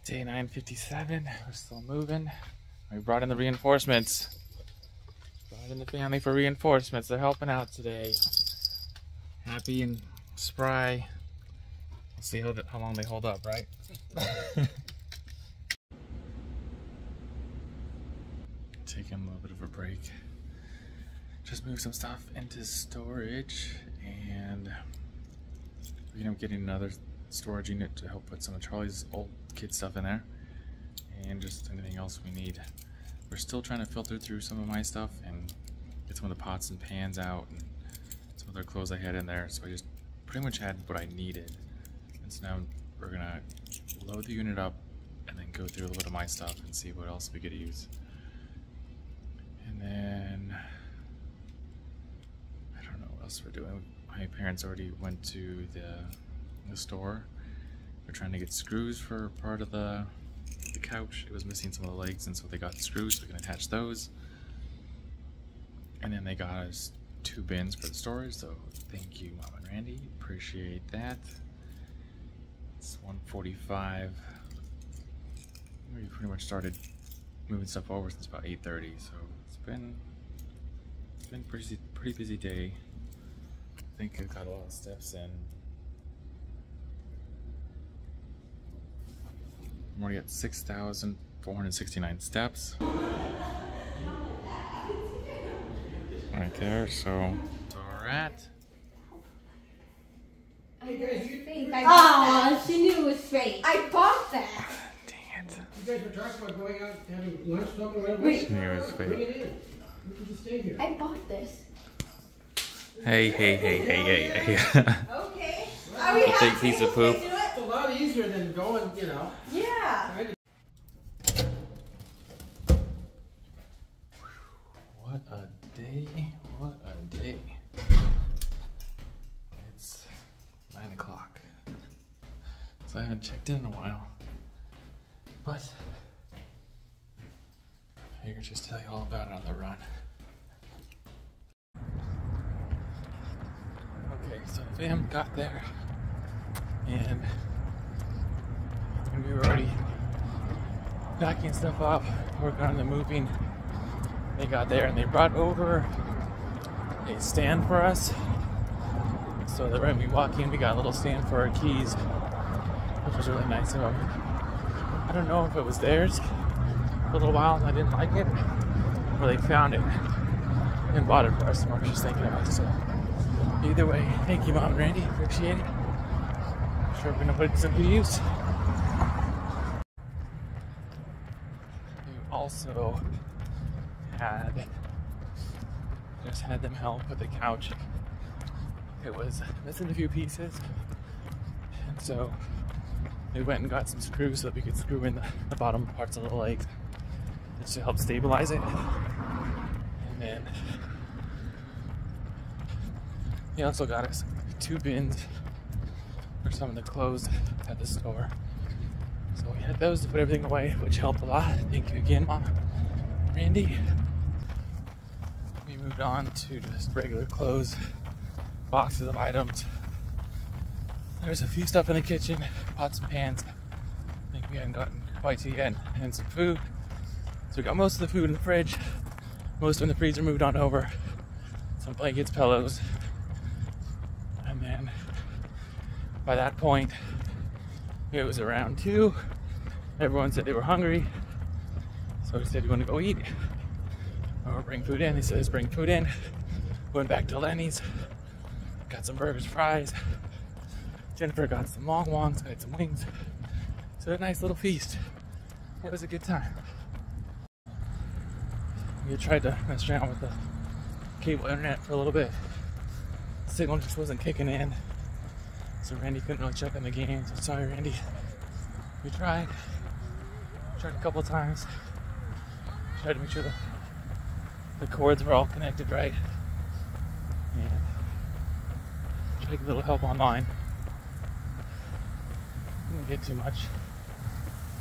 Day 957, we're still moving. We brought in the reinforcements. Brought in the family for reinforcements. They're helping out today. Happy and spry. We'll see how long they hold up, right? Taking a little bit of a break. Just moved some stuff into storage, and we're gonna be getting another storage unit to help put some of Charlie's old kid stuff in there, and just anything else we need. We're still trying to filter through some of my stuff and get some of the pots and pans out and some other clothes I had in there, so I just pretty much had what I needed. And so now we're gonna load the unit up and then go through a little bit of my stuff and see what else we could use. And then I don't know what else we're doing. My parents already went to the store. We're trying to get screws for part of the couch. It was missing some of the legs, and so they got screws, so we can attach those. And then they got us 2 bins for the storage, so thank you, Mom and Randy. Appreciate that. It's 1:45. We pretty much started moving stuff over since about 8:30, so it's been pretty busy day. I think I've got a lot of steps in. I'm already at 6,469 steps. Right there, so that's where we're at. Oh, she knew it was fake. I bought that. Dang it. You guys were talking about going out and having lunch, something right She knew it was Bring fake. it in. We can just stay here. I bought this. Hey. Okay. Big piece of poop. It's a lot easier than going, you know. Yeah. trying to- What a day. What a day. It's 9 o'clock. So I haven't checked in a while. But I figured just tell you all about it on the run. Okay, so the fam got there, and we were already packing stuff up, working on the moving. They got there and they brought over a stand for us, so that when we walk in, we got a little stand for our keys, which was really nice of them. I don't know if it was theirs for a little while and I didn't like it, or they found it and bought it for us, and we're just thinking about it. So either way, thank you, Mom and Randy, appreciate it. I'm sure we're gonna put it to some good use. We also had them help with the couch. It was missing a few pieces, and so we went and got some screws so that we could screw in the bottom parts of the legs just to help stabilize it. And then he also got us 2 bins for some of the clothes at the store, so we had those to put everything away, which helped a lot. Thank you again, Mom, Randy. We moved on to just regular clothes, boxes of items. There's a few stuff in the kitchen, pots and pans. I think we hadn't gotten quite to yet, and some food. So we got most of the food in the fridge, most in the freezer moved on over. Some blankets, pillows. And then by that point, it was around 2. Everyone said they were hungry. So we said, you want to go eat? Or bring food in. He says, bring food in. Went back to Lenny's. Got some burgers, fries. Jennifer got some long wongs, got some wings. So a nice little feast. It was a good time. We tried to mess around with the cable internet for a little bit. The signal just wasn't kicking in, so Randy couldn't really check on the game. So sorry, Randy. We tried a couple of times. Tried to make sure the cords were all connected right. And tried to get a little help online. Didn't get too much.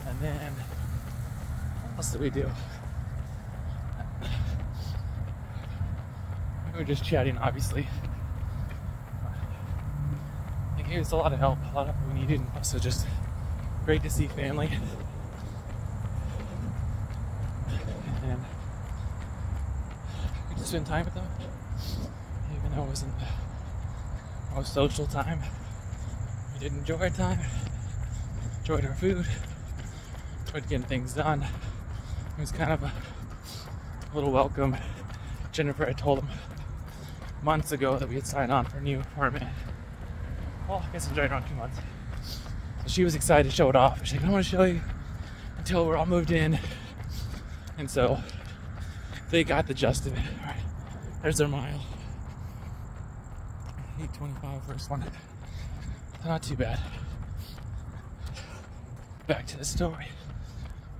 And then, what else did we do? We were just chatting, obviously. It gave us a lot of help, a lot of what we needed, and also just great to see family. and we just spend time with them. Even though it wasn't the most social time, we did enjoy our time, enjoyed our food, enjoyed getting things done. It was kind of a little welcome. Jennifer had told him months ago that we had signed on for a new apartment. Well, I guess it was right around 2 months. So she was excited to show it off. She's like, I want to show you until we're all moved in. And so they got the gist of it. All right, there's their mile. 8:25 first one. Not too bad. Back to the story.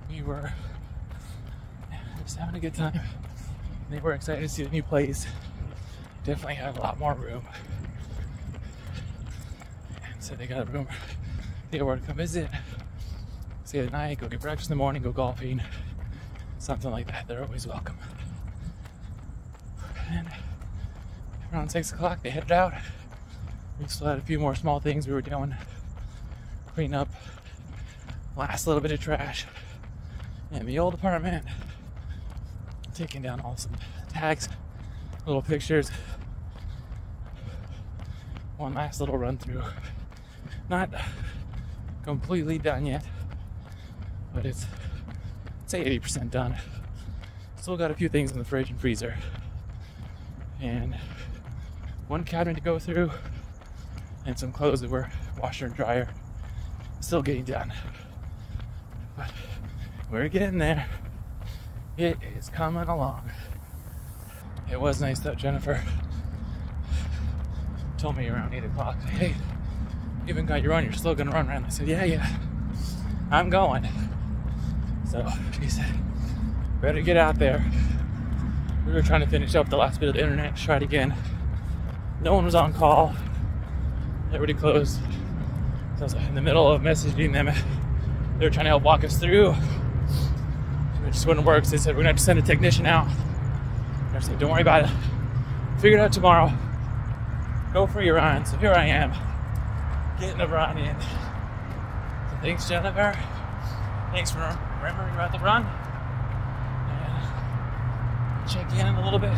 We were just having a good time. They were excited to see the new place. Definitely have a lot more room. And so they got a room. They were to come visit, stay the night, go get breakfast in the morning, go golfing, something like that. They're always welcome. And around 6 o'clock, they headed out. We still had a few more small things we were doing. Clean up last little bit of trash in the old apartment. Taking down all some tags, little pictures. One last little run through. Not completely done yet, but it's 80% done. Still got a few things in the fridge and freezer, and one cabinet to go through, and some clothes that were washer and dryer. Still getting done, but we're getting there. It is coming along. It was nice though. Jennifer told me around 8 o'clock, hey, you even got your run, you're still gonna run, right? And I said, yeah, I'm going. So she said, better get out there. We were trying to finish up the last bit of the internet, try it again. No one was on call. Everybody closed. So I was in the middle of messaging them. They were trying to help walk us through. It just wouldn't work. So they said, we're gonna have to send a technician out. And I said, don't worry about it. Figure it out tomorrow. Go for your run. So here I am, getting a run in. So thanks, Jennifer. Thanks for remembering about the run. And check in a little bit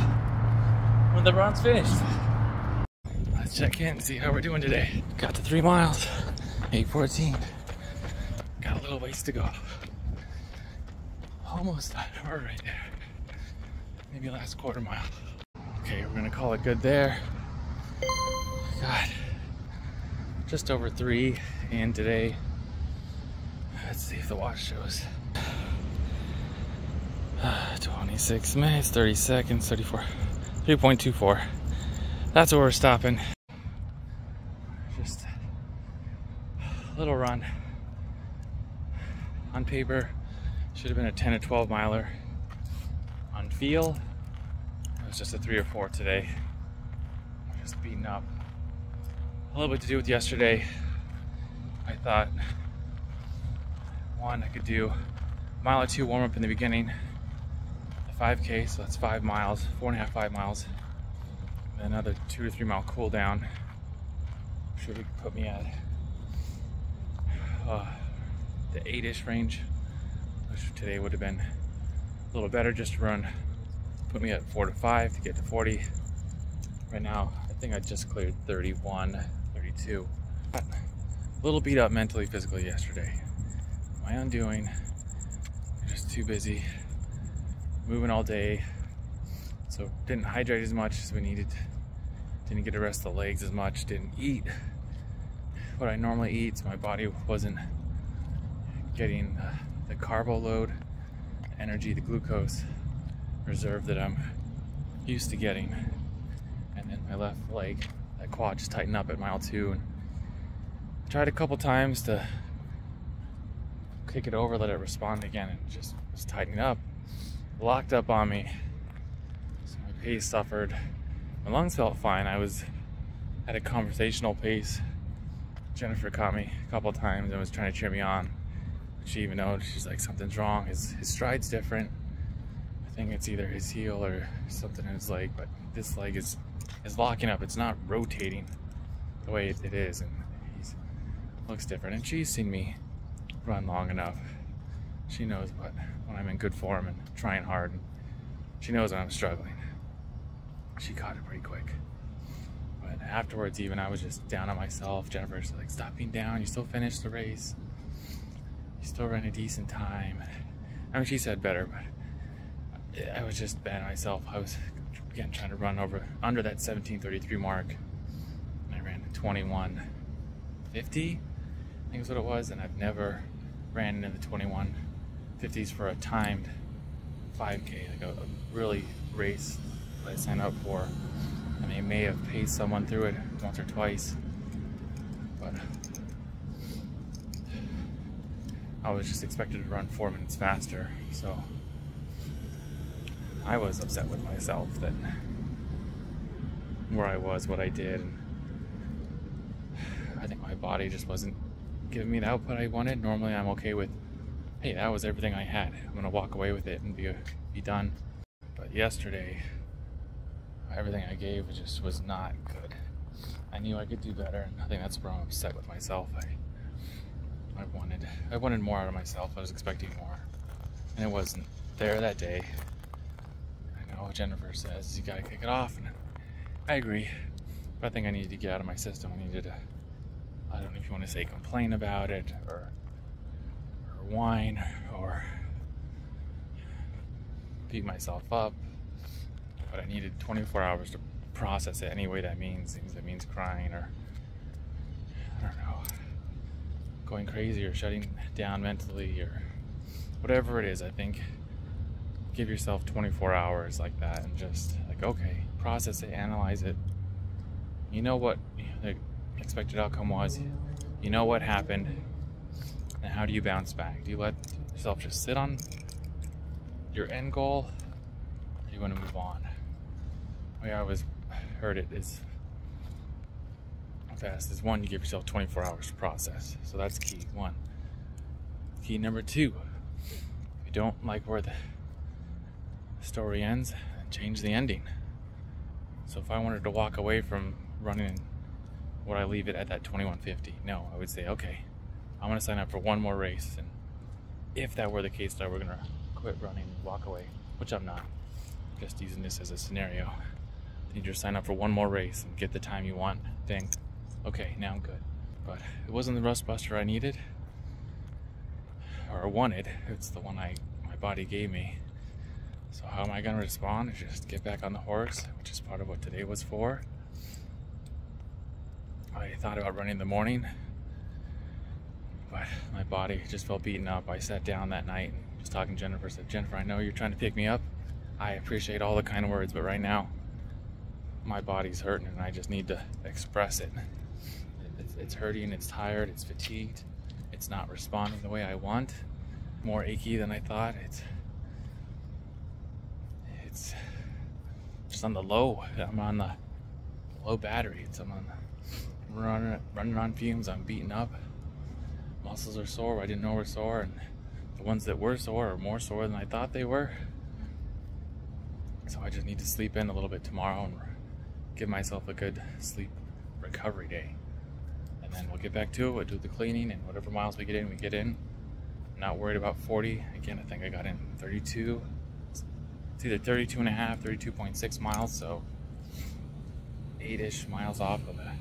when the run's finished. Let's check in and see how we're doing today. Got to 3 miles, 8:14. Got a little ways to go. Almost done. We're right there. Maybe last quarter mile. Okay, we're gonna call it good there. God, just over 3, and today, let's see if the watch shows. 26 minutes, 30 seconds, 34, 3.24. That's where we're stopping. Just a little run. On paper, should have been a 10 or 12 miler. On feel, it was just a 3 or 4 today. Just beaten up. A little bit to do with yesterday. I thought, one, I could do a mile or 2 warm up in the beginning, the 5K, so that's 5 miles, 4.5, 5 miles, and then another 2 to 3 mile cool down. Should put me at the 8-ish range, which today would have been a little better just to run. Put me at 4 to 5 to get to 40. Right now, I think I just cleared 31, 32. Got a little beat up mentally, physically yesterday. My undoing. Just too busy, moving all day. So didn't hydrate as much as we needed. Didn't get to rest the legs as much. Didn't eat what I normally eat, so my body wasn't getting the carbo load, the energy, the glucose reserve that I'm used to getting. And then my left leg, that quad just tightened up at mile 2. And I tried a couple times to kick it over, let it respond again, and just was tightening up, locked up on me. So my pace suffered. My lungs felt fine. I was at a conversational pace. Jennifer caught me a couple times and was trying to cheer me on. She even noticed, she's like, something's wrong. His stride's different. I think it's either his heel or something in his leg, but this leg is locking up. It's not rotating the way it is, and he looks different. And she's seen me run long enough She knows when I'm in good form and trying hard. And she knows when I'm struggling. She caught it pretty quick. But afterwards, even, I was just down on myself. Jennifer's like, stop being down. You still finished the race. You still ran a decent time. I mean, she said better, but I was just bad on myself. I was, again, trying to run under that 17:33 mark. And I ran 21:50, I think is what it was. And I've never ran into the 21:50s for a timed 5K, like a really race that I signed up for. And they may have paced someone through it once or twice, but I was just expected to run 4 minutes faster, so I was upset with myself that where I was, what I did, and I think my body just wasn't giving me the output I wanted. Normally I'm okay with, hey, that was everything I had. I'm gonna walk away with it and be done. But yesterday, everything I gave just was not good. I knew I could do better, and I think that's where I'm upset with myself. I wanted more out of myself. I was expecting more, and it wasn't there that day. I know Jennifer says you gotta kick it off, and I agree. But I think I needed to get out of my system. I needed to, I don't know if you want to say complain about it, or whine, or beat myself up. But I needed 24 hours to process it any way that means. If that means crying, or I don't know, going crazy, or shutting down mentally, or whatever it is. I think give yourself 24 hours like that and just like, okay, process it, analyze it. You know what the expected outcome was. You know what happened. And how do you bounce back? Do you let yourself just sit on your end goal, or do you want to move on? The way I always heard it is fast is one, you give yourself 24 hours to process. So that's key one. Key number two, if you don't like where the story ends, change the ending. So if I wanted to walk away from running, would I leave it at that 21:50? No, I would say, okay, I'm gonna sign up for one more race, and if that were the case that we're gonna quit running and walk away, which I'm not, just using this as a scenario, you just sign up for one more race and get the time you want, think, okay, now I'm good. But it wasn't the rust buster I needed or wanted. It's the one my body gave me. So how am I gonna respond? Is just get back on the horse, which is part of what today was for. I thought about running in the morning, but my body just felt beaten up. I sat down that night and was talking to Jennifer, said, Jennifer, I know you're trying to pick me up. I appreciate all the kind words, but right now my body's hurting and I just need to express it. It's hurting, it's tired, it's fatigued, it's not responding the way I want, more achy than I thought. It's just on the low. I'm on the low battery. I'm running on fumes. I'm beaten up. Muscles are sore. I didn't know were sore, and the ones that were sore are more sore than I thought they were. So I just need to sleep in a little bit tomorrow and give myself a good sleep recovery day. And then we'll get back to it. We'll do the cleaning, and whatever miles we get in, we get in. I'm not worried about 40. Again, I think I got in 32. It's either 32 and a half, 32.6 miles, so 8-ish miles off of the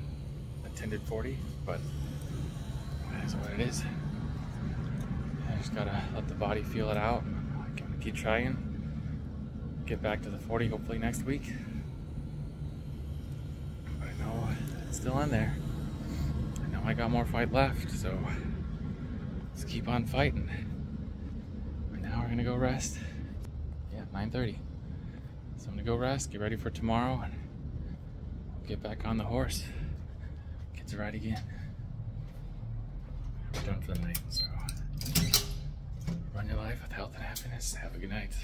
intended 40, but that's what it is. I just gotta let the body feel it out. I'm gonna keep trying. Get back to the 40 hopefully next week. But I know it's still in there. I know I got more fight left, so let's keep on fighting. But now we're gonna go rest. Yeah, 9:30. So I'm gonna go rest, get ready for tomorrow, and we'll get back on the horse. Get to ride again. We're done for the night, so run your life with health and happiness. Have a good night.